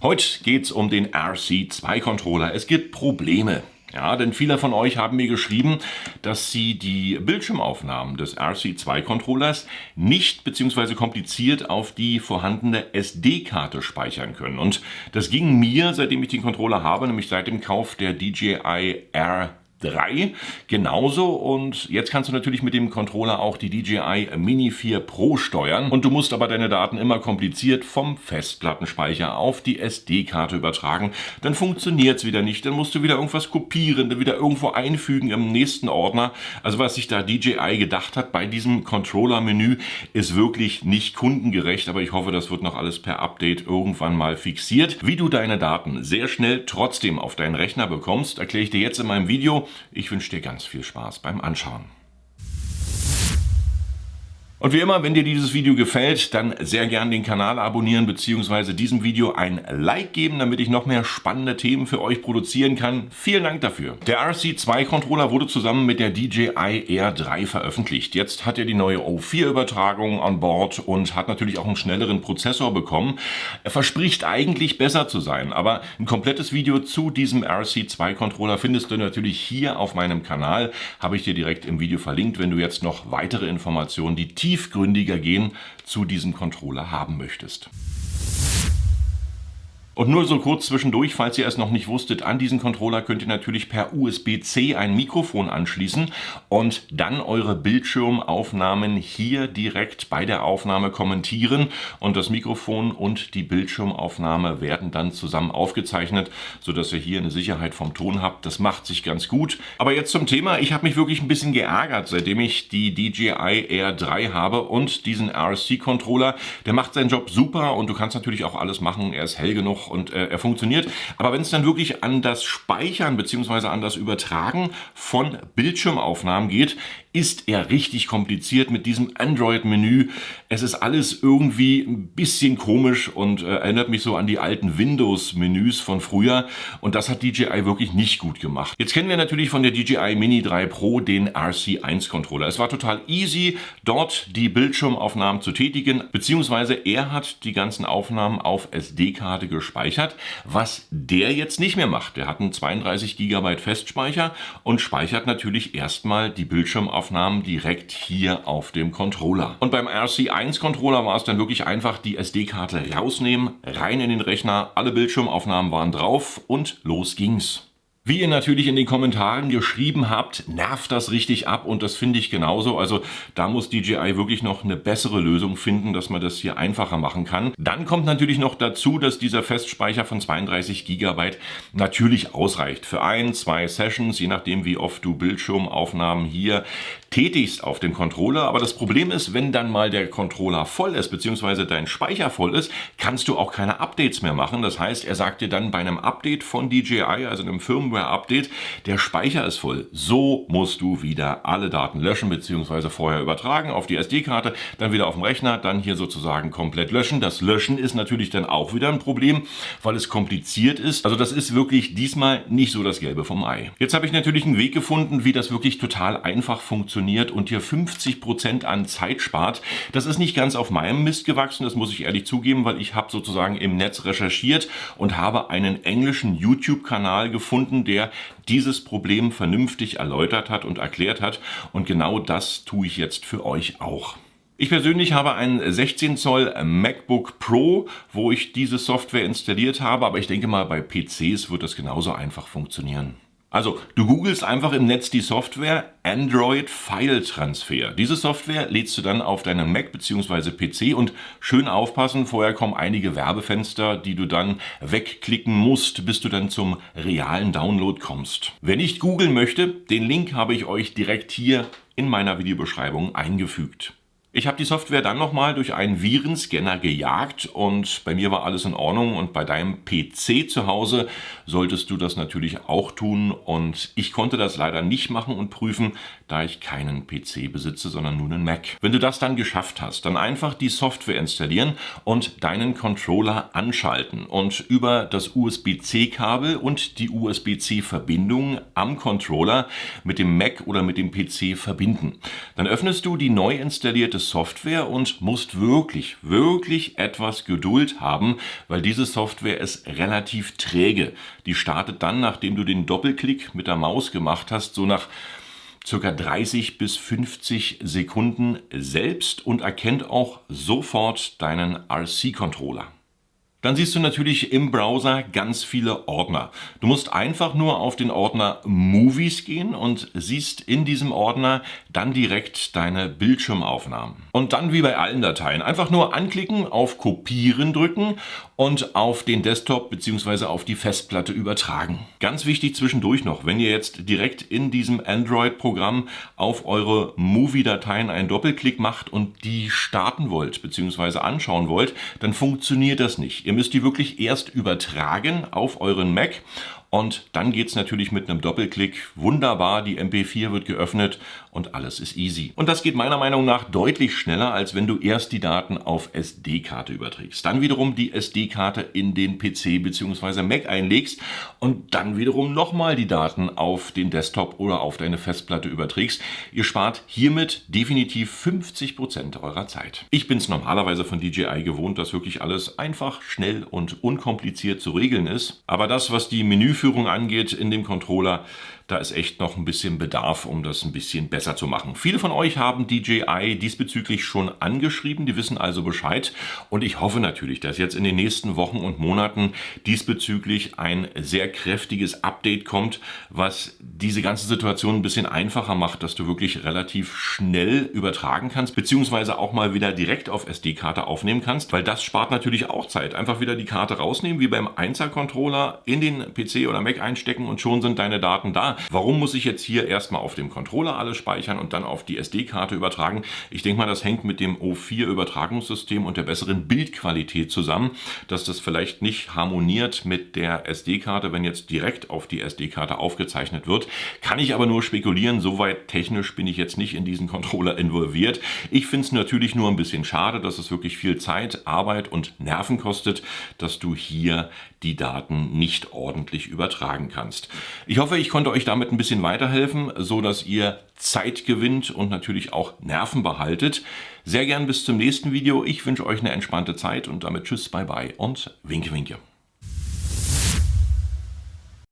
Heute geht es um den RC2-Controller. Es gibt Probleme. Ja, denn viele von euch haben mir geschrieben, dass sie die Bildschirmaufnahmen des RC2-Controllers nicht bzw. kompliziert auf die vorhandene SD-Karte speichern können. Und das ging mir, seitdem ich den Controller habe, nämlich seit dem Kauf der DJI R3 genauso, und jetzt kannst du natürlich mit dem Controller auch die DJI Mini 4 Pro steuern, und du musst aber deine Daten immer kompliziert vom Festplattenspeicher auf die SD-Karte übertragen. Dann funktioniert es wieder nicht, dann musst du wieder irgendwas kopieren, dann wieder irgendwo einfügen im nächsten Ordner. Also was sich da DJI gedacht hat bei diesem Controller-Menü ist wirklich nicht kundengerecht, aber ich hoffe, das wird noch alles per Update irgendwann mal fixiert. Wie du deine Daten sehr schnell trotzdem auf deinen Rechner bekommst, erkläre ich dir jetzt in meinem Video. Ich wünsche dir ganz viel Spaß beim Anschauen. Und wie immer, wenn dir dieses Video gefällt, dann sehr gern den Kanal abonnieren bzw. diesem Video ein Like geben, damit ich noch mehr spannende Themen für euch produzieren kann. Vielen Dank dafür. Der RC2-Controller wurde zusammen mit der DJI R3 veröffentlicht. Jetzt hat er die neue O4-Übertragung an Bord und hat natürlich auch einen schnelleren Prozessor bekommen. Er verspricht eigentlich besser zu sein, aber ein komplettes Video zu diesem RC2-Controller findest du natürlich hier auf meinem Kanal. Habe ich dir direkt im Video verlinkt, wenn du jetzt noch weitere Informationen, die tiefgründiger gehen, zu diesem Controller haben möchtest. Und nur so kurz zwischendurch, falls ihr es noch nicht wusstet, an diesen Controller könnt ihr natürlich per USB-C ein Mikrofon anschließen und dann eure Bildschirmaufnahmen hier direkt bei der Aufnahme kommentieren, und das Mikrofon und die Bildschirmaufnahme werden dann zusammen aufgezeichnet, sodass ihr hier eine Sicherheit vom Ton habt. Das macht sich ganz gut. Aber jetzt zum Thema. Ich habe mich wirklich ein bisschen geärgert, seitdem ich die DJI R3 habe und diesen RC-Controller. Der macht seinen Job super und du kannst natürlich auch alles machen. Er ist hell genug und er funktioniert. Aber wenn es dann wirklich an das Speichern bzw. an das Übertragen von Bildschirmaufnahmen geht, ist er richtig kompliziert mit diesem Android-Menü. Es ist alles irgendwie ein bisschen komisch und erinnert mich so an die alten Windows-Menüs von früher, und das hat DJI wirklich nicht gut gemacht. Jetzt kennen wir natürlich von der DJI Mini 3 Pro den RC1-Controller. Es war total easy, dort die Bildschirmaufnahmen zu tätigen, beziehungsweise er hat die ganzen Aufnahmen auf SD-Karte gespeichert, was der jetzt nicht mehr macht. Der hat einen 32 GB Festspeicher und speichert natürlich erstmal die Bildschirmaufnahmen direkt hier auf dem Controller. Und beim RC1-Controller war es dann wirklich einfach, die SD-Karte rausnehmen, rein in den Rechner, alle Bildschirmaufnahmen waren drauf und los ging's. Wie ihr natürlich in den Kommentaren geschrieben habt, nervt das richtig ab, und das finde ich genauso. Also da muss DJI wirklich noch eine bessere Lösung finden, dass man das hier einfacher machen kann. Dann kommt natürlich noch dazu, dass dieser Festspeicher von 32 GB natürlich ausreicht für 1, 2 Sessions, je nachdem wie oft du Bildschirmaufnahmen hier tätigst auf dem Controller. Aber das Problem ist, wenn dann mal der Controller voll ist, beziehungsweise dein Speicher voll ist, kannst du auch keine Updates mehr machen. Das heißt, er sagt dir dann bei einem Update von DJI, also einem Firmware-Update, der Speicher ist voll. So musst du wieder alle Daten löschen, beziehungsweise vorher übertragen auf die SD-Karte, dann wieder auf dem Rechner, dann hier sozusagen komplett löschen. Das Löschen ist natürlich dann auch wieder ein Problem, weil es kompliziert ist. Also das ist wirklich diesmal nicht so das Gelbe vom Ei. Jetzt habe ich natürlich einen Weg gefunden, wie das wirklich total einfach funktioniert und hier 50% an Zeit spart. Das ist nicht ganz auf meinem Mist gewachsen, das muss ich ehrlich zugeben, weil ich habe sozusagen im Netz recherchiert und habe einen englischen YouTube-Kanal gefunden, der dieses Problem vernünftig erläutert hat und erklärt hat, und genau das tue ich jetzt für euch auch. Ich persönlich habe einen 16 Zoll MacBook Pro, wo ich diese Software installiert habe, aber ich denke mal, bei PCs wird das genauso einfach funktionieren. Also, du googelst einfach im Netz die Software Android File Transfer. Diese Software lädst du dann auf deinen Mac bzw. PC, und schön aufpassen, vorher kommen einige Werbefenster, die du dann wegklicken musst, bis du dann zum realen Download kommst. Wer nicht googeln möchte, den Link habe ich euch direkt hier in meiner Videobeschreibung eingefügt. Ich habe die Software dann nochmal durch einen Virenscanner gejagt, und bei mir war alles in Ordnung, und bei deinem PC zu Hause solltest du das natürlich auch tun, und ich konnte das leider nicht machen und prüfen, da ich keinen PC besitze, sondern nur einen Mac. Wenn du das dann geschafft hast, dann einfach die Software installieren und deinen Controller anschalten und über das USB-C-Kabel und die USB-C-Verbindung am Controller mit dem Mac oder mit dem PC verbinden. Dann öffnest du die neu installierte Software und musst wirklich etwas Geduld haben, weil diese Software ist relativ träge. Die startet dann, nachdem du den Doppelklick mit der Maus gemacht hast, so nach ca. 30 bis 50 Sekunden selbst und erkennt auch sofort deinen RC-Controller. Dann siehst du natürlich im Browser ganz viele Ordner. Du musst einfach nur auf den Ordner Movies gehen und siehst in diesem Ordner dann direkt deine Bildschirmaufnahmen. Und dann wie bei allen Dateien einfach nur anklicken, auf Kopieren drücken und auf den Desktop bzw. auf die Festplatte übertragen. Ganz wichtig zwischendurch noch, wenn ihr jetzt direkt in diesem Android-Programm auf eure Movie-Dateien einen Doppelklick macht und die starten wollt bzw. anschauen wollt, dann funktioniert das nicht. Ihr müsst die wirklich erst übertragen auf euren Mac und dann geht es natürlich mit einem Doppelklick wunderbar. Die MP4 wird geöffnet und alles ist easy. Und das geht meiner Meinung nach deutlich schneller, als wenn du erst die Daten auf SD-Karte überträgst. Dann wiederum die SD-Karte in den PC bzw. Mac einlegst und dann wiederum nochmal die Daten auf den Desktop oder auf deine Festplatte überträgst. Ihr spart hiermit definitiv 50% eurer Zeit. Ich bin es normalerweise von DJI gewohnt, dass wirklich alles einfach, schnell und unkompliziert zu regeln ist. Aber das, was die Menüführung angeht in dem Controller, da ist echt noch ein bisschen Bedarf, um das ein bisschen besser zu machen. Viele von euch haben DJI diesbezüglich schon angeschrieben, die wissen also Bescheid. Und ich hoffe natürlich, dass jetzt in den nächsten Wochen und Monaten diesbezüglich ein sehr kräftiges Update kommt, was diese ganze Situation ein bisschen einfacher macht, dass du wirklich relativ schnell übertragen kannst, beziehungsweise auch mal wieder direkt auf SD-Karte aufnehmen kannst, weil das spart natürlich auch Zeit. Einfach wieder die Karte rausnehmen, wie beim 1er-Controller, in den PC oder Mac einstecken und schon sind deine Daten da. Warum muss ich jetzt hier erstmal auf dem Controller alles speichern und dann auf die SD-Karte übertragen? Ich denke mal, das hängt mit dem O4-Übertragungssystem und der besseren Bildqualität zusammen, dass das vielleicht nicht harmoniert mit der SD-Karte, wenn jetzt direkt auf die SD-Karte aufgezeichnet wird. Kann ich aber nur spekulieren, soweit technisch bin ich jetzt nicht in diesen Controller involviert. Ich finde es natürlich nur ein bisschen schade, dass es wirklich viel Zeit, Arbeit und Nerven kostet, dass du hier die Daten nicht ordentlich übertragen kannst. Ich hoffe, ich konnte euch damit ein bisschen weiterhelfen, so dass ihr Zeit gewinnt und natürlich auch Nerven behaltet. Sehr gern bis zum nächsten Video. Ich wünsche euch eine entspannte Zeit und damit tschüss, bye bye und winke, winke.